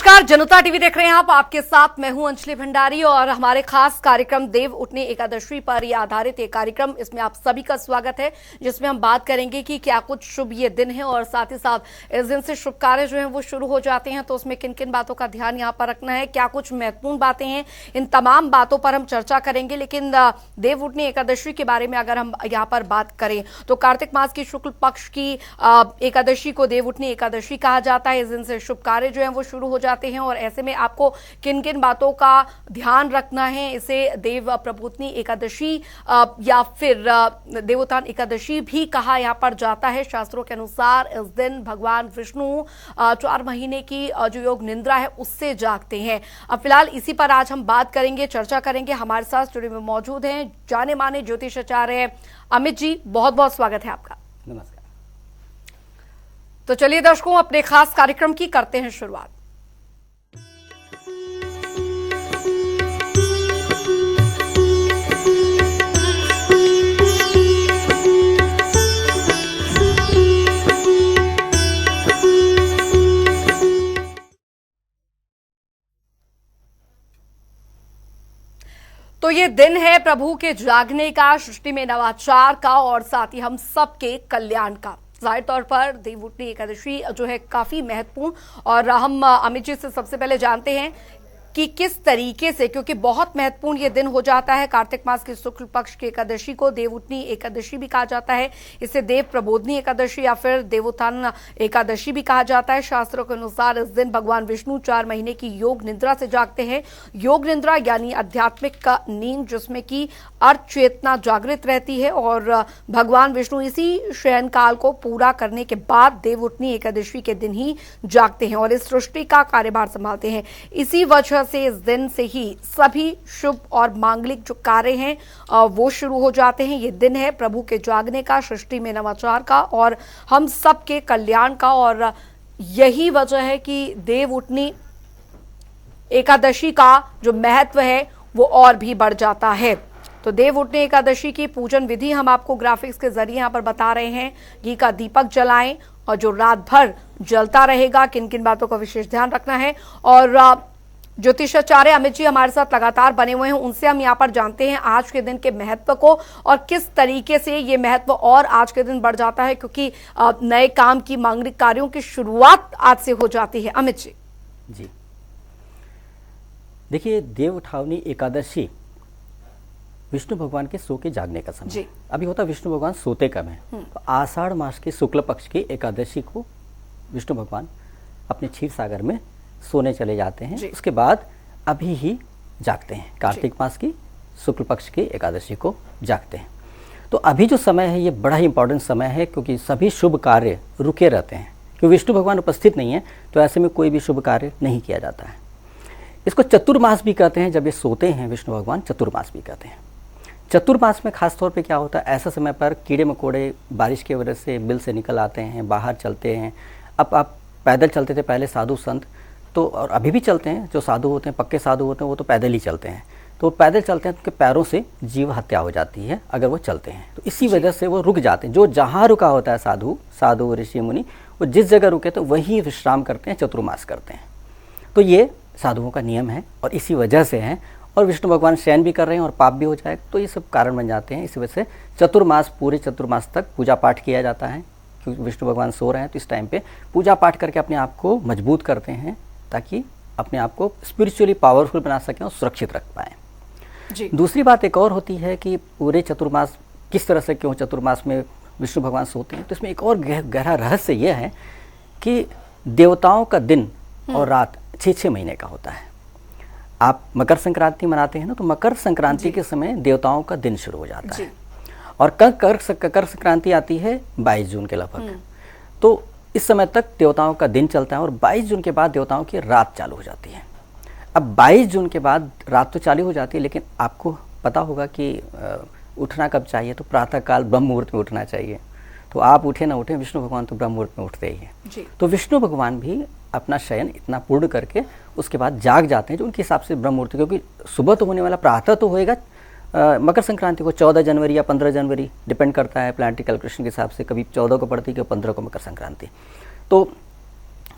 नमस्कार, जनता टीवी देख रहे हैं आप। आपके साथ मैं हूं अंजलि भंडारी और हमारे खास कार्यक्रम देव उठनी एकादशी पर ये आधारित एक कार्यक्रम, इसमें आप सभी का स्वागत है, जिसमें हम बात करेंगे कि क्या कुछ शुभ ये दिन है और साथ ही साथ इस दिन से शुभ कार्य जो है वो शुरू हो जाते हैं, तो उसमें किन किन बातों का ध्यान यहाँ पर रखना है, क्या कुछ महत्वपूर्ण बातें हैं, इन तमाम बातों पर हम चर्चा करेंगे। लेकिन देव उठनी एकादशी के बारे में अगर हम यहाँ पर बात करें तो कार्तिक मास की शुक्ल पक्ष की एकादशी को देव उठनी एकादशी कहा जाता है। इस दिन से शुभ कार्य जो है वो शुरू हो जाते हैं और ऐसे में आपको किन किन बातों का ध्यान रखना है, इसे देव प्रबोधनी एकादशी या फिर देवोत्थान एकादशी भी कहा यहाँ पर जाता है। शास्त्रों के अनुसार इस दिन भगवान विष्णु 4 महीने की जो योग निद्रा है उससे जागते हैं। अब फिलहाल इसी पर आज हम बात करेंगे, चर्चा करेंगे। हमारे साथ स्टूडियो में मौजूद हैं जाने माने ज्योतिषाचार्य अमित जी, बहुत बहुत स्वागत है आपका। नमस्कार। तो चलिए दर्शकों, अपने खास कार्यक्रम की करते हैं शुरुआत। तो ये दिन है प्रभु के जागने का, सृष्टि में नवाचार का और साथ ही हम सबके कल्याण का। जाहिर तौर पर देव उठनी एकादशी जो है काफी महत्वपूर्ण, और हम अमित जी से सबसे पहले जानते हैं कि किस तरीके से, क्योंकि बहुत महत्वपूर्ण ये दिन हो जाता है। कार्तिक मास की शुक्ल पक्ष की एकादशी को देव उठनी एकादशी भी कहा जाता है, इसे देव प्रबोधनी एकादशी या फिर देवोत्थान एकादशी भी कहा जाता है। शास्त्रों के अनुसार इस दिन भगवान विष्णु 4 महीने की योग निद्रा से जागते हैं। योग निद्रा यानी आध्यात्मिक नींद, जिसमें की अर्थ चेतना जागृत रहती है और भगवान विष्णु इसी शयन काल को पूरा करने के बाद देव उठनी एकादशी के दिन ही जागते हैं और इस सृष्टि का कार्यभार संभालते हैं। इसी वजह से इस दिन से ही सभी शुभ और मांगलिक जो कार्य हैं वो शुरू हो जाते हैं। ये दिन है प्रभु के जागने का, सृष्टि में नवाचार का और हम सबके कल्याण का, और यही वजह है कि देव उठनी एकादशी का जो महत्व है वो और भी बढ़ जाता है। तो देव उठनी एकादशी की पूजन विधि हम आपको ग्राफिक्स के जरिए यहाँ पर बता रहे हैं। घी का दीपक जलाएं और जो रात भर जलता रहेगा, किन किन बातों का विशेष ध्यान रखना है। और ज्योतिषाचार्य अमित जी हमारे साथ लगातार बने हुए हैं, उनसे हम यहाँ पर जानते हैं आज के दिन के महत्व को और किस तरीके से ये महत्व और आज के दिन बढ़ जाता है, क्योंकि नए काम की, मांगलिक कार्यों की शुरुआत आज से हो जाती है। अमित जी। जी देखिए, देव उठावनी एकादशी विष्णु भगवान के सो के जागने का समय। अभी होता विष्णु भगवान सोते कब हैं, तो आषाढ़ मास के शुक्ल पक्ष की एकादशी को विष्णु भगवान अपने क्षीर सागर में सोने चले जाते हैं। उसके बाद अभी ही जागते हैं, कार्तिक मास की शुक्ल पक्ष की एकादशी को जागते हैं। तो अभी जो समय है ये बड़ा ही इंपॉर्टेंट समय है, क्योंकि सभी शुभ कार्य रुके रहते हैं, क्योंकि विष्णु भगवान उपस्थित नहीं है, तो ऐसे में कोई भी शुभ कार्य नहीं किया जाता है। इसको चतुर्मास भी कहते हैं, जब ये सोते हैं विष्णु भगवान, चतुर्मास भी कहते हैं। चतुर्मास में खास तौर पे क्या होता है, ऐसा समय पर कीड़े मकोड़े बारिश की वजह से बिल से निकल आते हैं, बाहर चलते हैं। अब आप पैदल चलते थे पहले साधु संत, तो और अभी भी चलते हैं, जो साधु होते हैं, पक्के साधु होते हैं, वो तो पैदल ही चलते हैं। तो पैदल चलते हैं तो उनके पैरों से जीव हत्या हो जाती है अगर वो चलते हैं, तो इसी वजह से वो रुक जाते हैं। जो जहाँ रुका होता है साधु ऋषि मुनि, वो जिस जगह रुके तो वहीं विश्राम करते हैं, चतुर्मास करते हैं। तो ये साधुओं का नियम है और इसी वजह से है। और विष्णु भगवान शयन भी कर रहे हैं और पाप भी हो जाएगा, तो ये सब कारण बन जाते हैं। इसी वजह से चतुर्मास, पूरे चतुर्मास तक पूजा पाठ किया जाता है, क्योंकि विष्णु भगवान सो रहे हैं, तो इस टाइम पे पूजा पाठ करके अपने आप को मजबूत करते हैं, ताकि अपने आप को स्पिरिचुअली पावरफुल बना सकें और सुरक्षित रख पाएँ। दूसरी बात एक और होती है कि पूरे चतुर्मास किस तरह से, क्यों चतुर्मास में विष्णु भगवान सोते हैं, तो इसमें एक और गहरा रहस्य यह है कि देवताओं का दिन और रात 6-6 महीने का होता है। आप मकर संक्रांति मनाते हैं ना, तो मकर संक्रांति के समय देवताओं का दिन शुरू हो जाता है और कर संक्रांति आती है 22 जून के लगभग। तो इस समय तक देवताओं का दिन चलता है और 22 जून के बाद देवताओं की रात चालू हो जाती है। अब 22 जून के बाद रात तो चालू हो जाती है, लेकिन आपको पता होगा कि उठना कब चाहिए, तो प्रातःकाल ब्रह्म मुहूर्त में उठना चाहिए। तो आप उठे ना उठे, विष्णु भगवान तो ब्रह्म मुहूर्त में उठते ही हैं। तो विष्णु भगवान भी अपना शयन इतना पूर्ण करके उसके बाद जाग जाते हैं, जो उनके हिसाब से ब्रह्म मुहूर्त, क्योंकि सुबह तो होने वाला, प्रातः तो होएगा मकर संक्रांति को 14 जनवरी या 15 जनवरी, डिपेंड करता है प्लानिटरी कैलकुलेशन के हिसाब से, कभी 14 को पड़ती है, कभी 15 को मकर संक्रांति। तो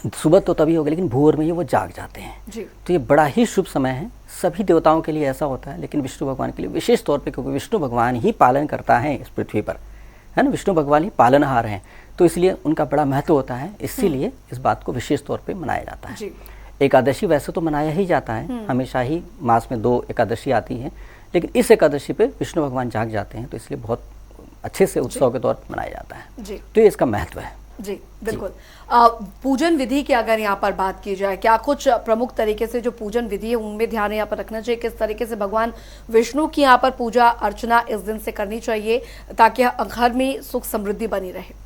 सुबह तो तभी होगा, लेकिन भोर में ही वो जाग जाते हैं जी। तो ये बड़ा ही शुभ समय है। सभी देवताओं के लिए ऐसा होता है, लेकिन विष्णु भगवान के लिए विशेष तौर पे, क्योंकि विष्णु भगवान ही पालन करता है इस पृथ्वी पर, है ना, विष्णु भगवान ही पालनहार हैं, तो इसलिए उनका बड़ा महत्व होता है। इसीलिए इस बात को विशेष तौर पे मनाया जाता है। जी। एकादशी वैसे तो मनाया ही जाता है, हमेशा ही मास में 2 एकादशी आती है, लेकिन इस एकादशी पे विष्णु भगवान जाग जाते हैं, तो इसलिए बहुत अच्छे से उत्सव के तौर पर मनाया जाता है। जी। तो ये इसका महत्व है। जी बिल्कुल। पूजन विधि की अगर यहाँ पर बात की जाए, क्या कुछ प्रमुख तरीके से जो पूजन विधि है उनमें ध्यान यहाँ पर रखना चाहिए? किस तरीके से भगवान विष्णु की यहाँ पर पूजा अर्चना इस दिन से करनी चाहिए ताकि घर में सुख समृद्धि बनी रहे?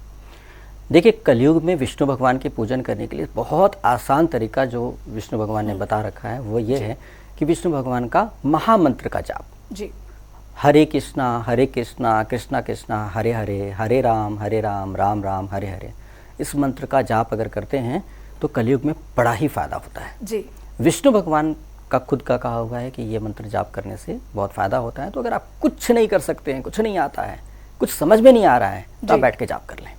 देखिए, कलयुग में विष्णु भगवान के पूजन करने के लिए बहुत आसान तरीका जो विष्णु भगवान ने बता रखा है वो ये है कि विष्णु भगवान का महामंत्र का जाप। जी। हरे कृष्णा कृष्णा कृष्णा हरे हरे, हरे राम राम राम हरे हरे, इस मंत्र का जाप अगर करते हैं तो कलयुग में बड़ा ही फायदा होता है। जी। विष्णु भगवान का खुद का कहा हुआ है कि ये मंत्र जाप करने से बहुत फायदा होता है। तो अगर आप कुछ नहीं कर सकते हैं, कुछ नहीं आता है, कुछ समझ में नहीं आ रहा है, तो आप बैठ के जाप कर लें।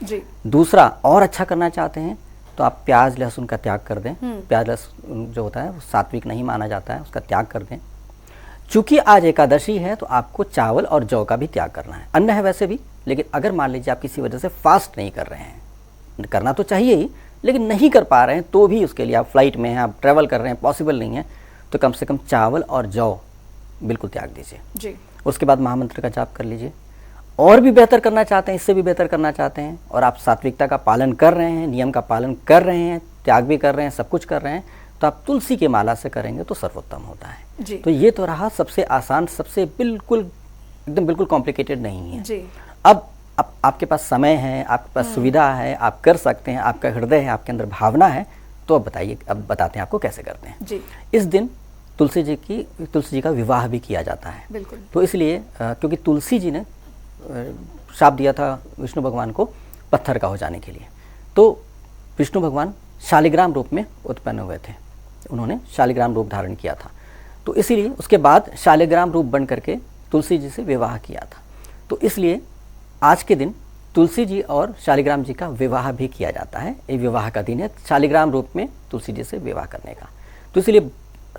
जी। दूसरा, और अच्छा करना चाहते हैं तो आप प्याज लहसुन का त्याग कर दें। प्याज लहसुन जो होता है वो सात्विक नहीं माना जाता है, उसका त्याग कर दें। चूंकि आज एकादशी है तो आपको चावल और जौ का भी त्याग करना है। अन्न है वैसे भी, लेकिन अगर मान लीजिए आप किसी वजह से फास्ट नहीं कर रहे हैं, करना तो चाहिए ही, लेकिन नहीं कर पा रहे हैं, तो भी उसके लिए आप फ्लाइट में हैं, आप ट्रैवल कर रहे हैं, पॉसिबल नहीं है, तो कम से कम चावल और जौ बिल्कुल त्याग दीजिए। जी। उसके बाद महामंत्र का जाप कर लीजिए। और भी बेहतर करना चाहते हैं, इससे भी बेहतर करना चाहते हैं, और आप सात्विकता का पालन कर रहे हैं, नियम का पालन कर रहे हैं, त्याग भी कर रहे हैं, सब कुछ कर रहे हैं, तो आप तुलसी की माला से करेंगे तो सर्वोत्तम होता है। जी। तो ये तो रहा सबसे आसान, सबसे बिल्कुल एकदम बिल्कुल कॉम्प्लिकेटेड नहीं है। जी। अब आपके पास समय है, आपके पास सुविधा है, आप कर सकते हैं, आपका हृदय है, आपके अंदर भावना है, तो अब बताइए, अब बताते हैं आपको कैसे करते हैं। जी। इस दिन तुलसी जी का विवाह भी किया जाता है। बिल्कुल। तो इसलिए क्योंकि तुलसी जी ने शाप दिया था विष्णु भगवान को पत्थर का हो जाने के लिए, तो विष्णु भगवान शालिग्राम रूप में उत्पन्न हुए थे, उन्होंने शालिग्राम रूप धारण किया था, तो इसीलिए उसके बाद शालिग्राम रूप बन करके तुलसी जी से विवाह किया था। तो इसलिए आज के दिन तुलसी जी और शालिग्राम जी का विवाह भी किया जाता है। ये विवाह का दिन है, शालिग्राम रूप में तुलसी जी से विवाह करने का। तो इसलिए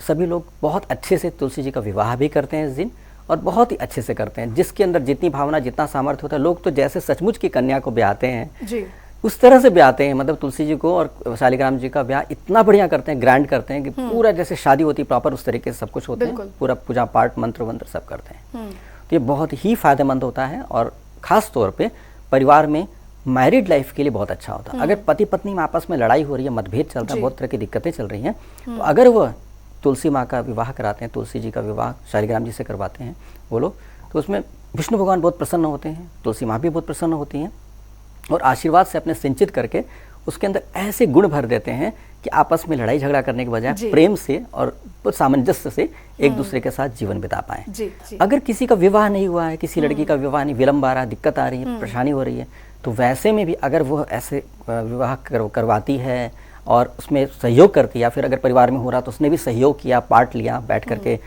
सभी लोग बहुत अच्छे से तुलसी जी का विवाह भी करते हैं इस दिन, और बहुत ही अच्छे से करते हैं। जिसके अंदर जितनी भावना, जितना सामर्थ्य होता है, लोग तो जैसे सचमुच की कन्या को ब्याहते हैं जी, उस तरह से ब्याहते हैं। मतलब तुलसी जी को और शालिग्राम जी का ब्याह इतना बढ़िया करते हैं, ग्रैंड करते हैं कि पूरा जैसे शादी होती है प्रॉपर, उस तरीके से सब कुछ होता है, पूरा पूजा पाठ मंत्र वंत्र सब करते हैं। तो ये बहुत ही फायदेमंद होता है, और खास तौर पे परिवार में मैरिड लाइफ के लिए बहुत अच्छा होता है। अगर पति पत्नी में आपस में लड़ाई हो रही है, मतभेद चल रहा है, बहुत तरह की दिक्कतें चल रही हैं, तो अगर वह तुलसी माँ का विवाह कराते हैं, तुलसी जी का विवाह शालिग्राम जी से करवाते हैं वो लोग, तो उसमें विष्णु भगवान बहुत प्रसन्न होते हैं, तुलसी माँ भी बहुत प्रसन्न होती हैं, और आशीर्वाद से अपने सिंचित करके उसके अंदर ऐसे गुण भर देते हैं कि आपस में लड़ाई झगड़ा करने के बजाय प्रेम से और सामंजस्य से एक दूसरे के साथ जीवन बिता पाएं। अगर किसी का विवाह नहीं हुआ है, किसी लड़की का विवाह नहीं, विलंब आ रहा है, दिक्कत आ रही है, परेशानी हो रही है, तो वैसे में भी अगर वो ऐसे विवाह करवाती है और उसमें सहयोग करती है, या फिर अगर परिवार में हो रहा तो उसने भी सहयोग किया, पार्ट लिया, बैठ करके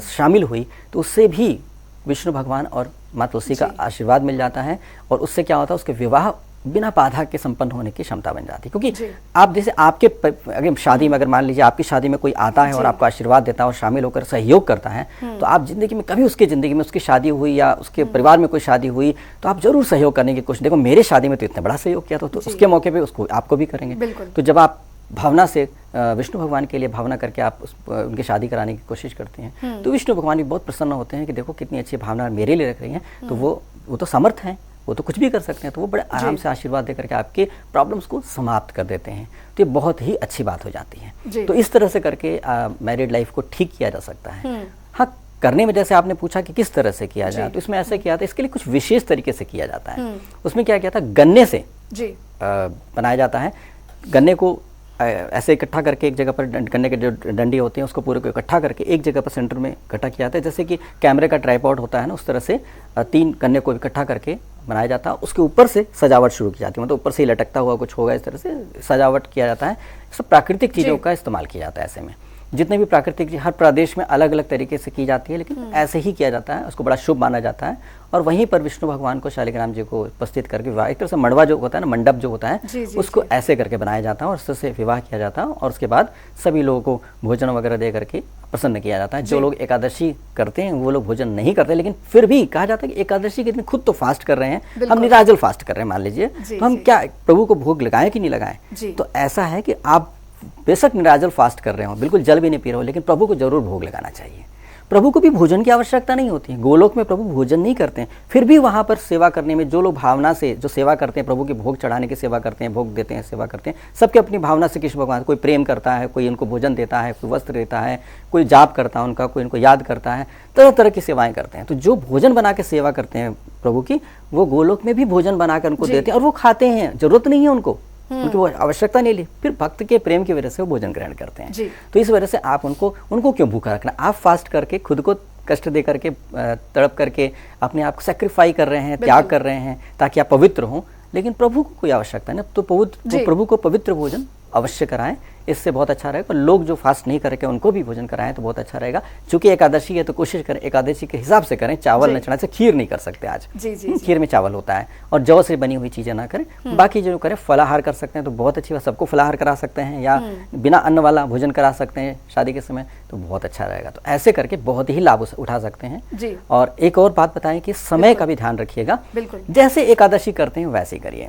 शामिल हुई, तो उससे भी विष्णु भगवान और माँ तुलसी का आशीर्वाद मिल जाता है, और उससे क्या होता है, उसके विवाह बिना बाधा के संपन्न होने की क्षमता बन जाती है। क्योंकि आप जैसे आपके अगर शादी में, अगर मान लीजिए आपकी शादी में कोई आता है और आपको आशीर्वाद देता है और शामिल होकर सहयोग करता है, तो आप जिंदगी में कभी उसकी जिंदगी में उसकी शादी हुई या उसके परिवार में कोई शादी हुई तो आप जरूर सहयोग करने की कोशिश, देखो मेरे शादी में तो इतना बड़ा सहयोग किया, तो उसके मौके पर उसको आपको भी करेंगे। तो जब आप भावना से विष्णु भगवान के लिए भावना करके आप उनकी शादी कराने की कोशिश करते हैं, तो विष्णु भगवान भी बहुत प्रसन्न होते हैं कि देखो कितनी अच्छी भावना मेरे लिए रख रही हैं, तो वो तो समर्थ हैं, वो तो कुछ भी कर सकते हैं, तो वो बड़े आराम से आशीर्वाद देकर के आपके प्रॉब्लम्स को समाप्त कर देते हैं। तो ये बहुत ही अच्छी बात हो जाती है। तो इस तरह से करके मैरिड लाइफ को ठीक किया जा सकता है। हाँ, करने में जैसे आपने पूछा कि किस तरह से किया जाए, तो इसमें ऐसे किया था, इसके लिए कुछ विशेष तरीके से किया जाता है। उसमें क्या किया था, गन्ने से बनाया जाता है। गन्ने को ऐसे इकट्ठा करके एक जगह पर, गन्ने के जो डंडी होती हैं उसको पूरे को इकट्ठा करके एक जगह पर सेंटर में इकट्ठा किया जाता है, जैसे कि कैमरे का ट्राइपॉड होता है ना, उस तरह से 3 गन्ने को इकट्ठा करके बनाया जाता है। उसके ऊपर से सजावट शुरू की जाती है, मतलब ऊपर से ही लटकता हुआ कुछ होगा, इस तरह से सजावट किया जाता है। सब प्राकृतिक चीज़ों का इस्तेमाल किया जाता है ऐसे में। जितने भी प्राकृतिक चीज हर प्रदेश में अलग अलग तरीके से की जाती है, लेकिन ऐसे ही किया जाता है, उसको बड़ा शुभ माना जाता है। और वहीं पर विष्णु भगवान को शालिग्राम जी को उपस्थित करके विवाह, एक तरह से मड़वा जो होता है ना, मंडप जो होता है, उसको ऐसे करके बनाया जाता है और उससे विवाह किया जाता है। और उसके बाद सभी लोगों को भोजन वगैरह दे करके प्रसन्न किया जाता है। जो लोग एकादशी करते हैं वो लोग भोजन नहीं करते, लेकिन फिर भी कहा जाता है कि एकादशी के दिन खुद तो फास्ट कर रहे हैं, हम निराजल फास्ट कर रहे हैं मान लीजिए, तो हम क्या प्रभु को भोग लगाएं कि नहीं लगाएं। तो ऐसा है कि आप बेशक निराजल फास्ट कर रहे हो, बिल्कुल जल भी नहीं पी रहे हो, लेकिन प्रभु को जरूर भोग लगाना चाहिए। प्रभु को भी भोजन की आवश्यकता नहीं होती है, गोलोक में प्रभु भोजन नहीं करते हैं, फिर भी वहाँ पर सेवा करने में जो लोग भावना से जो सेवा करते हैं, प्रभु के भोग चढ़ाने की सेवा करते हैं, भोग देते हैं, सेवा करते हैं, सबके अपनी भावना से कृष्ण भगवान, कोई प्रेम करता है, कोई इनको भोजन देता है, कोई वस्त्र देता है, कोई जाप करता है उनका, कोई इनको याद करता है, तरह तरह की सेवाएं करते हैं। तो जो भोजन बना के सेवा करते हैं प्रभु की, वो गोलोक में भी भोजन बनाकर उनको देते हैं और वो खाते हैं, जरूरत नहीं है उनको, उनकी वो आवश्यकता नहीं ली, फिर भक्त के प्रेम की वजह से वो भोजन ग्रहण करते हैं। तो इस वजह से आप उनको क्यों भूखा रखना, आप फास्ट करके खुद को कष्ट दे करके तड़प करके अपने आप को सेक्रीफाई कर रहे हैं, त्याग कर रहे हैं ताकि आप पवित्र हों, लेकिन प्रभु को कोई आवश्यकता नहीं। तो प्रभु को पवित्र भोजन अवश्य कराएं, इससे बहुत अच्छा रहेगा। लोग जो फास्ट नहीं करके उनको भी भोजन कराएं तो बहुत अच्छा रहेगा। क्योंकि एकादशी है तो कोशिश करें एकादशी के हिसाब से करें, चावल न चढ़ाएं, से खीर नहीं कर सकते आज, खीर में चावल होता है, और जौ से बनी हुई चीजें ना करें। बाकी जो करें फलाहार कर सकते हैं तो बहुत अच्छी बात, सबको फलाहार करा सकते हैं या बिना अन्न वाला भोजन करा सकते हैं शादी के समय, तो बहुत अच्छा रहेगा। तो ऐसे करके बहुत ही लाभ उठा सकते हैं। और एक और बात बताएं कि समय का भी ध्यान रखिएगा, जैसे एकादशी करते हैं वैसे ही करिए।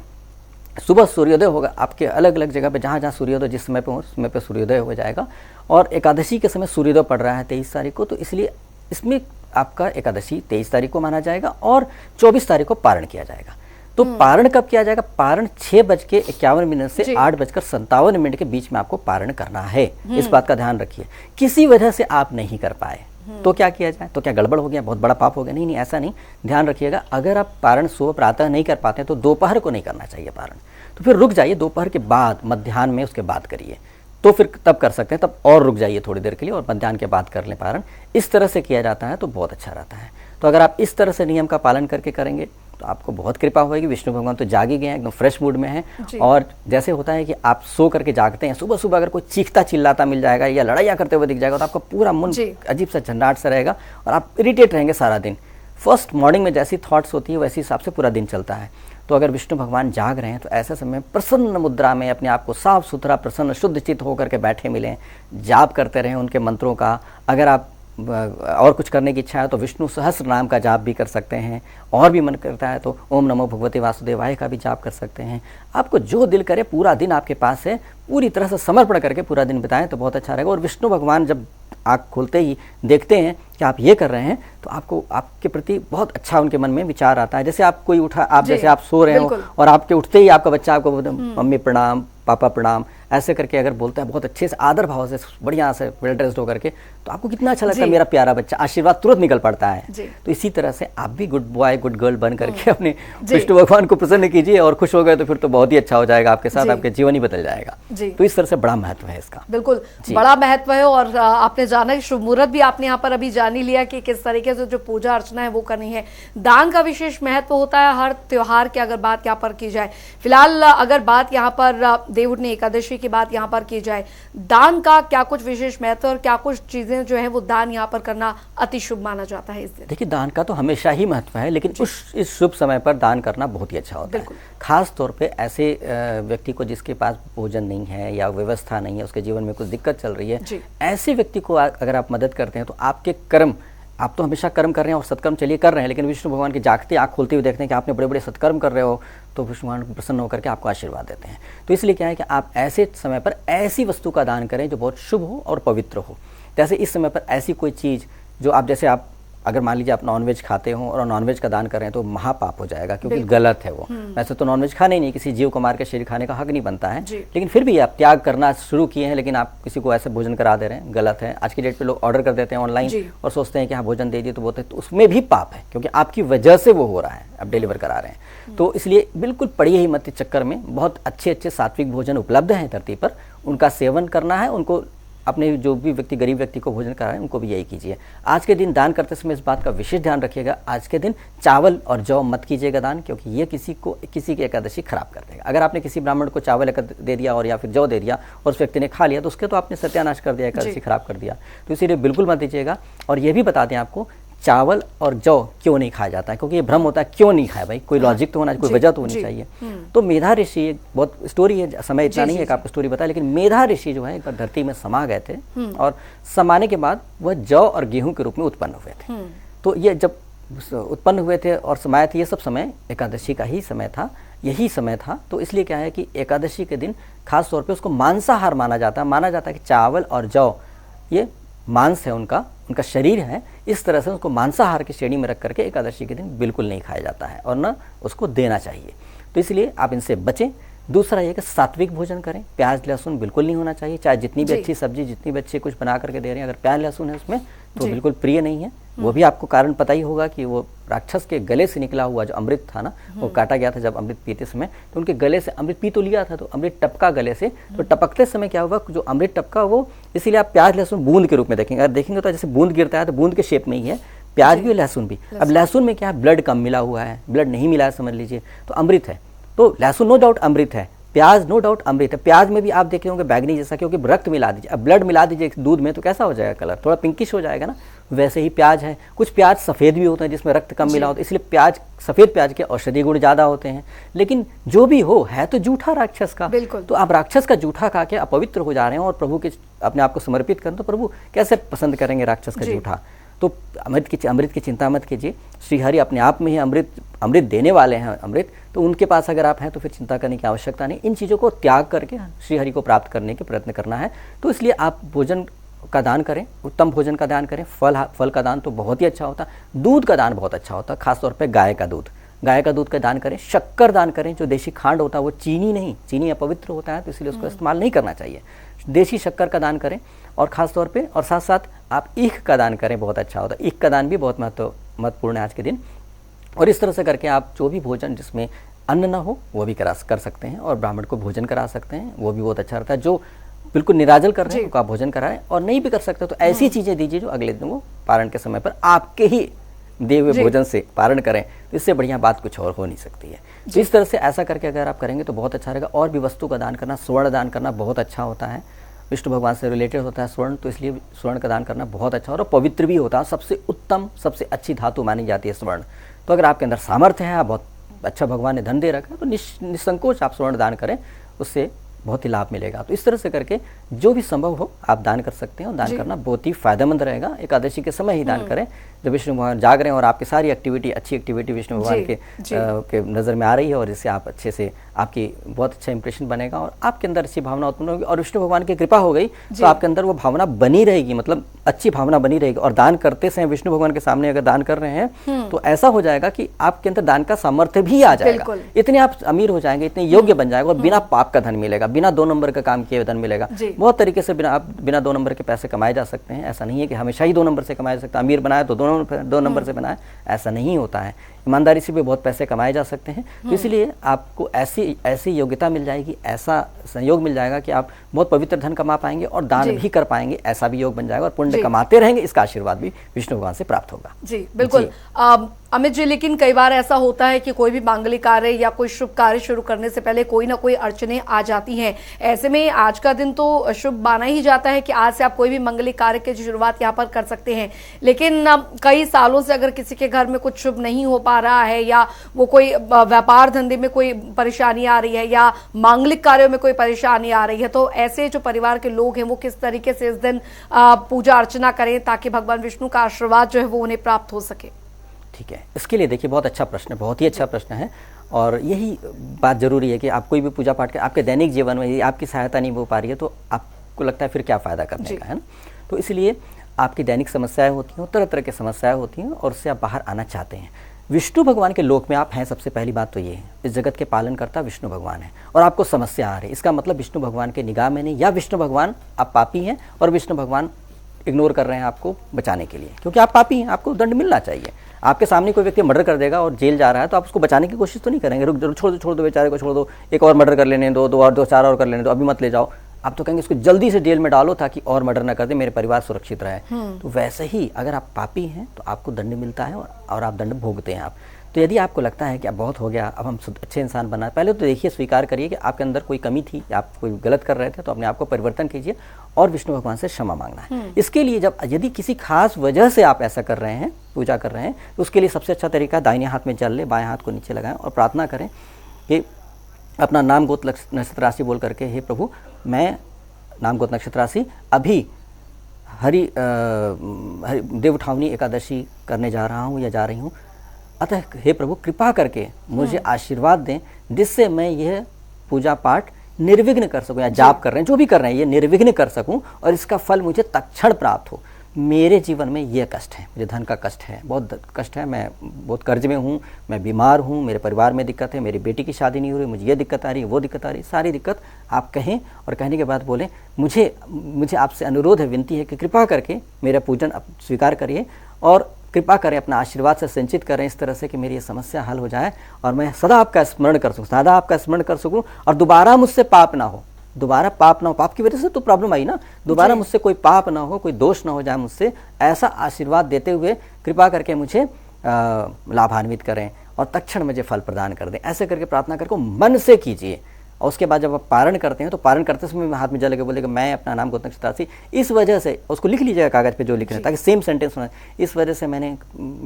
सुबह सूर्योदय होगा आपके अलग अलग जगह पे, जहाँ जहाँ सूर्योदय जिस समय पे हो उस समय पे सूर्योदय हो जाएगा। और एकादशी के समय सूर्योदय पड़ रहा है 23 तारीख को, तो इसलिए इसमें आपका एकादशी 23 तारीख को माना जाएगा और 24 तारीख को पारण किया जाएगा। तो पारण कब किया जाएगा? पारण 6:51 से 8:57 के बीच में आपको पारण करना है। इस बात का ध्यान रखिए। किसी वजह से आप नहीं कर पाए तो क्या किया जाए? तो क्या गड़बड़ हो गया, बहुत बड़ा पाप हो गया? नहीं, ऐसा नहीं, ध्यान रखिएगा। अगर आप पारण सुबह प्रातः नहीं कर पाते तो दोपहर को नहीं करना चाहिए पारण, तो फिर रुक जाइए, दोपहर के बाद मध्याह्न में उसके बाद करिए, तो फिर तब कर सकते हैं, तब और रुक जाइए थोड़ी देर के लिए और मध्याह्न के बाद कर लें पारण। इस तरह से किया जाता है तो बहुत अच्छा रहता है। तो अगर आप इस तरह से नियम का पालन करके करेंगे तो आपको बहुत कृपा होगी। विष्णु भगवान तो जाग ही गए हैं, एकदम फ्रेश मूड में हैं। और जैसे होता है कि आप सो करके जागते हैं, सुबह सुबह अगर कोई चीखता चिल्लाता मिल जाएगा या लड़ाइयाँ करते हुए दिख जाएगा तो आपका पूरा मन अजीब सा झंझाट सा रहेगा और आप इरिटेट रहेंगे सारा दिन। फर्स्ट मॉर्निंग में जैसी थॉट्स होती है वैसे हिसाब से पूरा दिन चलता है। तो अगर विष्णु भगवान जाग रहे हैं तो ऐसे समय प्रसन्न मुद्रा में अपने आप को साफ सुथरा प्रसन्न शुद्ध चित्त होकर के बैठे मिलें, जाप करते रहें उनके मंत्रों का। अगर आप और कुछ करने की इच्छा है तो विष्णु सहस्त्र नाम का जाप भी कर सकते हैं, और भी मन करता है तो ओम नमो भगवते वासुदेवाय का भी जाप कर सकते हैं। आपको जो दिल करे, पूरा दिन आपके पास है, पूरी तरह से समर्पण करके पूरा दिन बिताएं तो बहुत अच्छा रहेगा। और विष्णु भगवान जब आँख खोलते ही देखते हैं कि आप ये कर रहे हैं तो आपको आपके प्रति बहुत अच्छा उनके मन में विचार आता है। जैसे आप कोई उठा, आप जैसे आप सो रहे हो और आपके उठते ही आपका बच्चा आपको मम्मी प्रणाम, पापा प्रणाम ऐसे करके अगर बोलता है बहुत अच्छे से आदर भाव से बढ़िया से वेल ड्रेस्ड होकर के, तो आपको कितना अच्छा लगता है, मेरा प्यारा बच्चा, आशीर्वाद तुरंत निकल पड़ता है। तो इसी तरह से आप भी गुड बॉय गुड गर्ल बन करके अपने विष्णु भगवान को प्रसन्न कीजिए और खुश हो गए तो फिर तो बहुत ही अच्छा हो जाएगा आपके साथ, आपके जीवन ही बदल जाएगा। तो इस तरह से बड़ा महत्व है इसका, बिल्कुल बड़ा महत्व है। और आपने जाना शुभ मुहूर्त भी आपने यहाँ पर अभी जान ही लिया कि किस तरीके से जो पूजा अर्चना है वो करनी है। दान का विशेष महत्व होता है हर त्योहार की अगर बात यहाँ पर की जाए। फिलहाल अगर बात यहाँ पर देवउठनी एकादशी की बात यहाँ पर की जाए, दान का क्या कुछ विशेष महत्व और क्या कुछ चीजें जो है वो दान यहाँ पर करना अति शुभ माना जाता है इस दिन? देखिए, दान का तो हमेशा ही महत्व है, लेकिन इस शुभ समय पर दान करना बहुत ही अच्छा होता है। खास तौर पे ऐसे व्यक्ति को जिसके पास भोजन नहीं है या व्यवस्था नहीं है, उसके जीवन में कुछ दिक्कत चल रही है, ऐसे व्यक्ति को अगर आप मदद करते हैं तो आपके कर्म, आप तो हमेशा कर्म कर रहे हैं और सत्कर्म चलिए कर रहे हैं, लेकिन विष्णु भगवान की जागते आँख खोलते हुए देखते हैं कि आपने बड़े बड़े सत्कर्म कर रहे हो तो विष्णु भगवान प्रसन्न होकर के आपको आशीर्वाद देते हैं। तो इसलिए क्या है कि आप ऐसे समय पर ऐसी वस्तु का दान करें जो बहुत शुभ हो और पवित्र हो। जैसे इस समय पर ऐसी कोई चीज़ जो आप, जैसे आप अगर मान लीजिए आप नॉनवेज खाते हो और नॉनवेज का दान कर रहे हैं तो महापाप हो जाएगा, क्योंकि गलत है वो। वैसे तो नॉनवेज खाना ही नहीं, किसी जीव को मार के शरीर खाने का हक नहीं बनता है, लेकिन फिर भी आप त्याग करना शुरू किए हैं, लेकिन आप किसी को ऐसे भोजन करा दे रहे हैं, गलत है। आज की डेट पे लोग ऑर्डर कर देते हैं ऑनलाइन और सोचते हैं कि हाँ भोजन दे दिए तो बोलते हैं, तो उसमें भी पाप है क्योंकि आपकी वजह से वो हो रहा है, आप डिलीवर करा रहे हैं। तो इसलिए बिल्कुल पड़िए ही मत चक्कर में। बहुत अच्छे अच्छे सात्विक भोजन उपलब्ध हैं धरती पर, उनका सेवन करना है, उनको अपने जो भी व्यक्ति गरीब व्यक्ति को भोजन करा रहे हैं उनको भी यही कीजिए। आज के दिन दान करते समय इस बात का विशेष ध्यान रखिएगा, आज के दिन चावल और जौ मत कीजिएगा दान, क्योंकि ये किसी की एकादशी खराब कर देगा। अगर आपने किसी ब्राह्मण को चावल दे दिया और या फिर जौ दे दिया और उस व्यक्ति ने खा लिया तो उसके तो आपने सत्यानाश कर दिया, एकादशी खराब कर दिया। तो इसीलिए बिल्कुल मत दीजिएगा। और ये भी बता दें आपको चावल और जौ क्यों नहीं खाया जाता है, क्योंकि ये भ्रम होता है क्यों नहीं खाया भाई, कोई लॉजिक तो होना, कोई वजह तो होनी चाहिए। तो मेधा ऋषि, एक बहुत स्टोरी है, समय इतना नहीं है कि आपको स्टोरी बताए, लेकिन मेधा ऋषि जो है एक बार धरती में समा गए थे और समाने के बाद वह जौ और गेहूं के रूप में उत्पन्न हुए थे। तो ये जब उत्पन्न हुए थे और समाये थे, ये सब समय एकादशी का ही समय था, यही समय था। तो इसलिए क्या है कि एकादशी के दिन खास तौर पे उसको मांसाहार माना जाता है कि चावल और जौ ये मांस है, उनका शरीर है, इस तरह से उसको मांसाहार की श्रेणी में रख करके एकादशी के दिन बिल्कुल नहीं खाया जाता है और न उसको देना चाहिए। तो इसलिए आप इनसे बचें। दूसरा ये कि सात्विक भोजन करें, प्याज लहसुन बिल्कुल नहीं होना चाहिए, चाहे जितनी भी अच्छी सब्जी, जितनी भी अच्छी कुछ बना करके दे रहे हैं, अगर प्याज लहसुन है उसमें तो बिल्कुल प्रिय नहीं है। वो भी आपको कारण पता ही होगा कि वो राक्षस के गले से निकला हुआ जो अमृत था ना, वो काटा गया था जब अमृत पीते समय, तो उनके गले से अमृत पी तो लिया था, तो अमृत टपका गले से, तो टपकते समय क्या हुआ, जो अमृत टपका वो, इसीलिए आप प्याज लहसुन बूंद के रूप में देखेंगे। अगर देखेंगे तो जैसे बूंद गिरता है तो बूंद के शेप में ही है प्याज भी और लहसुन भी। अब लहसुन में क्या है, ब्लड कम मिला हुआ है, ब्लड नहीं मिला है समझ लीजिए, तो अमृत है। तो लहसुन नो डाउट अमृत है, प्याज नो डाउट अमृत है। प्याज में भी आप देखे होंगे बैगनी जैसा, क्योंकि रक्त मिला दीजिए, अब ब्लड मिला दीजिए दूध में तो कैसा हो जाएगा कलर, थोड़ा पिंकिश हो जाएगा ना। वैसे ही प्याज है, कुछ प्याज सफ़ेद भी होते हैं जिसमें रक्त कम मिला होता है, इसलिए प्याज, सफ़ेद प्याज के औषधि गुण ज़्यादा होते हैं। लेकिन जो भी हो, है तो जूठा राक्षस का, तो आप राक्षस का जूठा खा के अपवित्र हो जा रहे हैं और प्रभु के अपने आप को समर्पित करें, तो प्रभु कैसे पसंद करेंगे राक्षस का जूठा। तो अमृत की चिंता मत कीजिए, श्रीहरि अपने आप में ही अमृत देने वाले हैं अमृत, तो उनके पास अगर आप हैं तो फिर चिंता करने की आवश्यकता नहीं। इन चीज़ों को त्याग करके श्रीहरि को प्राप्त करने के प्रयत्न करना है। तो इसलिए आप भोजन का दान करें, उत्तम भोजन का दान करें। फल का दान तो बहुत ही अच्छा होता है, दूध का दान बहुत अच्छा होता है, खासतौर पर गाय का दूध का दान करें। शक्कर दान करें, जो देशी खांड होता है वो चीनी नहीं, चीनी अपवित्र होता है तो इसलिए उसको इस्तेमाल नहीं करना चाहिए। देशी शक्कर का दान करें और ख़ास तौर पे, और साथ साथ आप ईख का दान करें, बहुत अच्छा होता है। ईख का दान भी बहुत महत्वपूर्ण है आज के दिन। और इस तरह से करके आप जो भी भोजन जिसमें अन्न ना हो वो भी कर सकते हैं और ब्राह्मण को भोजन करा सकते हैं, वो भी बहुत अच्छा रहता है। जो बिल्कुल निराजल कर रहे हैं उनको आप भोजन कराएं, और नहीं भी कर सकते तो ऐसी चीज़ें दीजिए जो अगले दिन वो पारण के समय पर आपके ही दिए हुए भोजन से पारण करें। तो इससे बढ़िया बात कुछ और हो नहीं सकती है। तो इस तरह से ऐसा करके अगर आप करेंगे तो बहुत अच्छा रहेगा। और भी वस्तु का दान करना, स्वर्ण दान करना बहुत अच्छा होता है, विष्णु भगवान से रिलेटेड होता है स्वर्ण, तो इसलिए स्वर्ण का दान करना बहुत अच्छा और पवित्र भी होता है। सबसे उत्तम, सबसे अच्छी धातु मानी जाती है स्वर्ण। तो अगर आपके अंदर सामर्थ्य है, आप बहुत अच्छा भगवान ने धन दे रखा है, तो निसंकोच आप स्वर्ण दान करें, उससे बहुत ही लाभ मिलेगा। तो इस तरह से करके जो भी संभव हो आप दान कर सकते हैं, और दान करना बहुत ही फायदेमंद रहेगा। एकादशी के समय ही दान करें जब विष्णु भगवान जाग रहे हैं और आपकी सारी एक्टिविटी, अच्छी एक्टिविटी विष्णु भगवान के नज़र में आ रही है, और इससे आप अच्छे से, आपकी बहुत अच्छा इंप्रेशन बनेगा और आपके अंदर अच्छी भावना उत्पन्न होगी। और विष्णु भगवान की कृपा हो गई तो आपके अंदर वो भावना बनी रहेगी, मतलब अच्छी भावना बनी रहेगी। और दान करते समय विष्णु भगवान के सामने अगर दान कर रहे हैं तो ऐसा हो जाएगा कि आपके अंदर दान का सामर्थ्य भी आ जाएगा, इतने आप अमीर हो जाएंगे, इतने योग्य बन जाएगा, और बिना पाप का धन मिलेगा, बिना 2 नंबर का काम किए धन मिलेगा। बहुत तरीके से बिना 2 नंबर के पैसे कमाए जा सकते हैं। ऐसा नहीं है कि हमेशा ही 2 नंबर से कमाया जा सकता है, अमीर बनाए तो 2 नंबर से बनाए, ऐसा नहीं होता है। ईमानदारी से भी बहुत पैसे कमाए जा सकते हैं। तो इसलिए आपको ऐसी योग्यता मिल जाएगी, ऐसा संयोग मिल जाएगा कि आप बहुत पवित्र धन कमा पाएंगे और दान भी कर पाएंगे, ऐसा भी योग बन जाएगा, और पुण्य कमाते रहेंगे, इसका आशीर्वाद भी विष्णु भगवान से प्राप्त होगा। जी बिल्कुल अमित जी, लेकिन कई बार ऐसा होता है कि कोई भी मांगलिक कार्य या कोई शुभ कार्य शुरू करने से पहले कोई ना कोई अड़चने आ जाती हैं। ऐसे में आज का दिन तो शुभ माना ही जाता है कि आज से आप कोई भी मांगलिक कार्य की शुरुआत यहाँ पर कर सकते हैं, लेकिन कई सालों से अगर किसी के घर में कुछ शुभ नहीं हो पा रहा है, या वो कोई व्यापार धंधे में कोई परेशानी आ रही है, या मांगलिक कार्यों में कोई परेशानी आ रही है, तो ऐसे जो परिवार के लोग हैं वो किस तरीके से इस दिन पूजा अर्चना करें ताकि भगवान विष्णु का आशीर्वाद जो है वो उन्हें प्राप्त हो सके? ठीक है, इसके लिए देखिए बहुत अच्छा प्रश्न है, बहुत ही अच्छा प्रश्न है। और यही बात जरूरी है कि आप कोई भी पूजा पाठ के आपके दैनिक जीवन में आपकी सहायता नहीं हो पा रही है तो आपको लगता है फिर क्या फ़ायदा करने का, है ना। तो इसलिए आपकी दैनिक समस्याएं होती हैं, तरह तरह की समस्याएं होती हैं, और उससे आप बाहर आना चाहते हैं। विष्णु भगवान के लोक में आप हैं, सबसे पहली बात तो ये है, इस जगत के पालन करता विष्णु भगवान है, और आपको समस्या आ रही है, इसका मतलब विष्णु भगवान के निगाह में नहीं, या विष्णु भगवान आप पापी हैं और विष्णु भगवान इग्नोर कर रहे हैं आपको बचाने के लिए, क्योंकि आप पापी हैं, आपको दंड मिलना चाहिए। आपके सामने कोई व्यक्ति मर्डर कर देगा और जेल जा रहा है तो आप उसको बचाने की कोशिश तो नहीं करेंगे, रुक छोड़ दो बेचारे को, छोड़ दो, एक और मर्डर कर लेने दो, 2 और 2 4 और कर लेने दो, अभी मत ले जाओ, आप तो कहेंगे इसको जल्दी से जेल में डालो ताकि और मर्डर ना कर दे, मेरे परिवार सुरक्षित रहे। तो वैसे ही अगर आप पापी हैं तो आपको दंड मिलता है और आप दंड भोगते हैं आप। तो यदि आपको लगता है कि अब बहुत हो गया, अब हम अच्छे इंसान बनना है, पहले तो देखिए, स्वीकार करिए कि आपके अंदर कोई कमी थी, आप कोई गलत कर रहे थे, तो अपने आप को परिवर्तन कीजिए और विष्णु भगवान से क्षमा मांगना है। इसके लिए यदि किसी खास वजह से आप ऐसा कर रहे हैं, पूजा कर रहे हैं, तो उसके लिए सबसे अच्छा तरीका, दाहिने हाथ में जल ले, बाएं हाथ को नीचे लगाएं और प्रार्थना करें कि अपना नाम गोत्र नक्षत्र राशि बोल करके, हे प्रभु, मैं नाम गोत्र नक्षत्र राशि अभी देव उठावनी एकादशी करने जा रहा हूँ या जा रही हूँ, अतः हे प्रभु कृपा करके मुझे आशीर्वाद दें जिससे मैं यह पूजा पाठ निर्विघ्न कर सकूं, या जाप कर रहे हैं जो भी कर रहे हैं ये निर्विघ्न कर सकूं और इसका फल मुझे तत्क्षण प्राप्त हो। मेरे जीवन में ये कष्ट है, मुझे धन का कष्ट है, बहुत कष्ट है, मैं बहुत कर्ज में हूँ, मैं बीमार हूँ, मेरे परिवार में दिक्कत है, मेरी बेटी की शादी नहीं हो रही, मुझे ये दिक्कत आ रही है, वो दिक्कत आ रही है, सारी दिक्कत आप कहें और कहने के बाद बोलें मुझे आपसे अनुरोध है, विनती है कि कृपा करके मेरा पूजन स्वीकार करिए और कृपा करें, अपना आशीर्वाद से सिंचित करें इस तरह से कि मेरी ये समस्या हल हो जाए और मैं सदा आपका स्मरण कर सकूं, और दोबारा मुझसे पाप ना हो, दोबारा पाप ना हो। पाप की वजह से तो प्रॉब्लम आई ना, दोबारा मुझसे कोई पाप ना हो, कोई दोष ना हो जाए मुझसे, ऐसा आशीर्वाद देते हुए कृपा करके मुझे लाभान्वित करें और तत्क्षण मुझे फल प्रदान कर दें। ऐसे करके प्रार्थना करके मन से कीजिए और उसके बाद जब आप पारण करते हैं तो पारण करते समय हाथ में जल के बोलेगा, मैं अपना नाम गोत्र नक्षत्र राशि इस वजह से, उसको लिख लीजिएगा कागज पे जो लिख रहे हैं ताकि सेम सेंटेंस होना, इस वजह से मैंने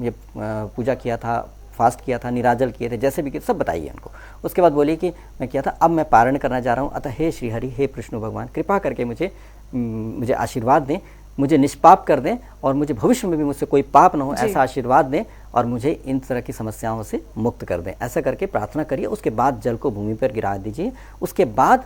ये पूजा किया था, फास्ट किया था, निराजल किए थे, जैसे भी किए सब बताइए उनको। उसके बाद बोलिए कि मैं किया था, अब मैं पारण करना जा रहा हूँ, अतः हे श्री हरि, हे विष्णु भगवान, कृपा करके मुझे आशीर्वाद दें, मुझे निष्पाप कर दें और मुझे भविष्य में भी मुझसे कोई पाप न हो, ऐसा आशीर्वाद दें और मुझे इन तरह की समस्याओं से मुक्त कर दें। ऐसा करके प्रार्थना करिए। उसके बाद जल को भूमि पर गिरा दीजिए। उसके बाद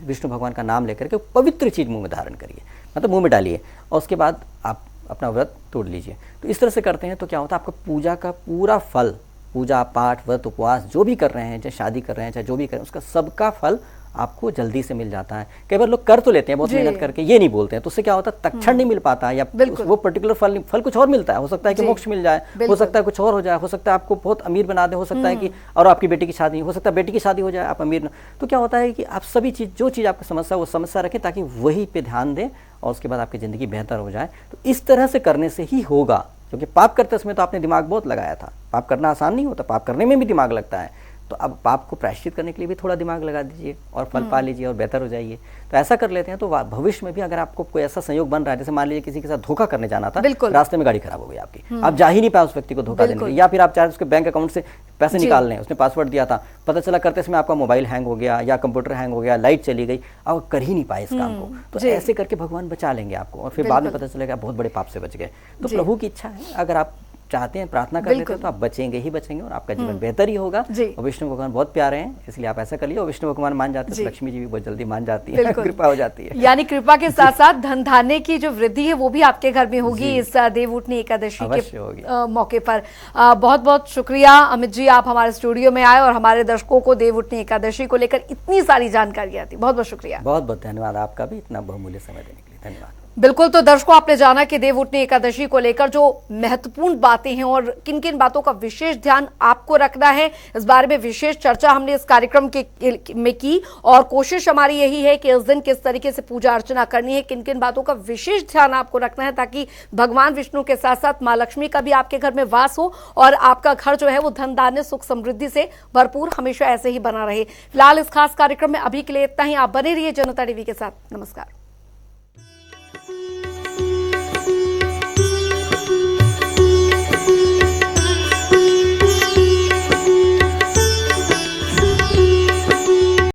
विष्णु भगवान का नाम लेकर के पवित्र चीज़ मुंह में धारण करिए, मतलब मुंह में डालिए और उसके बाद आप अपना व्रत तोड़ लीजिए। तो इस तरह से करते हैं तो क्या होता है, आपका पूजा का पूरा फल, पूजा पाठ व्रत उपवास जो भी कर रहे हैं, चाहे शादी कर रहे हैं, चाहे जो भी कर रहे हैं, उसका सबका फल आपको जल्दी से मिल जाता है। कई बार लोग कर तो लेते हैं बहुत मेहनत करके, ये नहीं बोलते हैं, तो उससे क्या होता है, तत्क्षण नहीं मिल पाता है, या वो पर्टिकुलर फल कुछ और मिलता है। हो सकता है कि मोक्ष मिल जाए, हो सकता है कुछ और हो जाए, हो सकता है आपको बहुत अमीर बना दे, हो सकता है कि और आपकी बेटी की शादी, हो सकता है बेटी की शादी हो जाए, आप अमीर न। तो क्या होता है कि आप सभी चीज़, जो चीज़ आपकी समस्या वो समस्या रखें ताकि वही पे ध्यान दें और उसके बाद आपकी ज़िंदगी बेहतर हो जाए। तो इस तरह से करने से ही होगा, क्योंकि पाप करते समय तो आपने दिमाग बहुत लगाया था। पाप करना आसान नहीं होता, पाप करने में भी दिमाग लगता है। तो अब पाप को प्रायश्चित करने के लिए भी थोड़ा दिमाग लगा दीजिए और फल पा लीजिए और बेहतर हो जाइए। तो ऐसा कर लेते हैं तो भविष्य में भी अगर आपको कोई ऐसा संयोग बन रहा है, जैसे मान लीजिए किसी के साथ धोखा करने जाना था, रास्ते में गाड़ी खराब हो गई आपकी, आप जा ही नहीं पाए उस व्यक्ति को धोखा देने के लिए, या फिर आप चाहे उसके बैंक अकाउंट से पैसे निकाल लें, उसने पासवर्ड दिया था, पता चला करते समय आपका मोबाइल हैंग हो गया या कंप्यूटर हैंग हो गया, लाइट चली गई, आप कर ही नहीं पाए इस काम को। तो ऐसे करके भगवान बचा लेंगे आपको और फिर बाद में पता चलेगा बहुत बड़े पाप से बच गए। तो प्रभु की इच्छा है, अगर आप चाहते हैं, प्रार्थना कर लेते हैं तो आप बचेंगे ही बचेंगे और आपका जीवन बेहतर ही होगा। और विष्णु भगवान बहुत प्यारे हैं, इसलिए आप ऐसा कर लिए। और विष्णु भगवान मान जाते हैं तो लक्ष्मी जी भी बहुत जल्दी मान जाती है, कृपा हो जाती है। यानी कृपा के साथ साथ धन धान्य की जो वृद्धि है वो भी आपके घर में होगी इस देवउठनी एकादशी के मौके पर। बहुत बहुत शुक्रिया अमित जी, आप हमारे स्टूडियो में आए और हमारे दर्शकों को देवउठनी एकादशी को लेकर इतनी सारी जानकारियां दी। बहुत बहुत शुक्रिया। बहुत बहुत धन्यवाद आपका भी, इतना बहुमूल्य समय देने के लिए धन्यवाद। बिल्कुल, तो दर्शकों आपने जाना कि देवउठनी एकादशी को लेकर जो महत्वपूर्ण बातें हैं और किन किन बातों का विशेष ध्यान आपको रखना है, इस बारे में विशेष चर्चा हमने इस कार्यक्रम में की और कोशिश हमारी यही है कि इस दिन किस तरीके से पूजा अर्चना करनी है, किन किन बातों का विशेष ध्यान आपको रखना है ताकि भगवान विष्णु के साथ साथ माँ लक्ष्मी का भी आपके घर में वास हो और आपका घर जो है वो धन धान्य सुख समृद्धि से भरपूर हमेशा ऐसे ही बना रहे। फिलहाल इस खास कार्यक्रम में अभी के लिए इतना ही। आप बने रहिए जनता टीवी के साथ। नमस्कार।